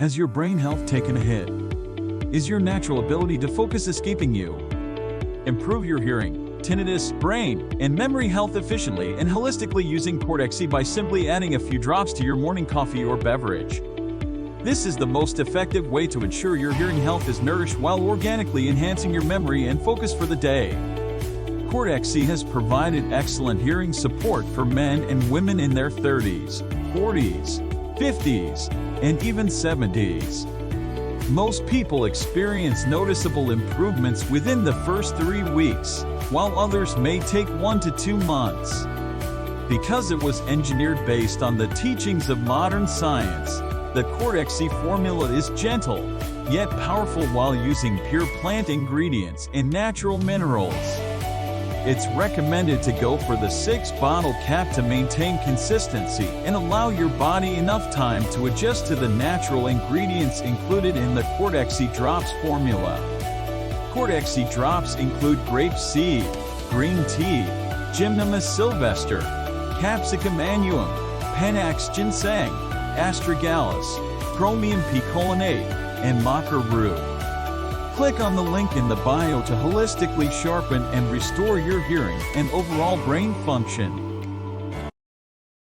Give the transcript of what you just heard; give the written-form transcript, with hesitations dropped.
Has your brain health taken a hit? Is your natural ability to focus escaping you? Improve your hearing, tinnitus, brain, and memory health efficiently and holistically using Cortexi by simply adding a few drops to your morning coffee or beverage. This is the most effective way to ensure your hearing health is nourished while organically enhancing your memory and focus for the day. Cortexi has provided excellent hearing support for men and women in their 30s, 40s, 50s, and even 70s. Most people experience noticeable improvements within the first 3 weeks, while others may take 1 to 2 months. Because it was engineered based on the teachings of modern science, the Cortexi formula is gentle, yet powerful while using pure plant ingredients and natural minerals. It's recommended to go for the 6-bottle cap to maintain consistency and allow your body enough time to adjust to the natural ingredients included in the Cortexi Drops formula. Cortexi Drops include grape seed, green tea, Gymnema sylvester, Capsicum annuum, Panax ginseng, astragalus, chromium picolinate, and maca root. Click on the link in the bio to holistically sharpen and restore your hearing and overall brain function.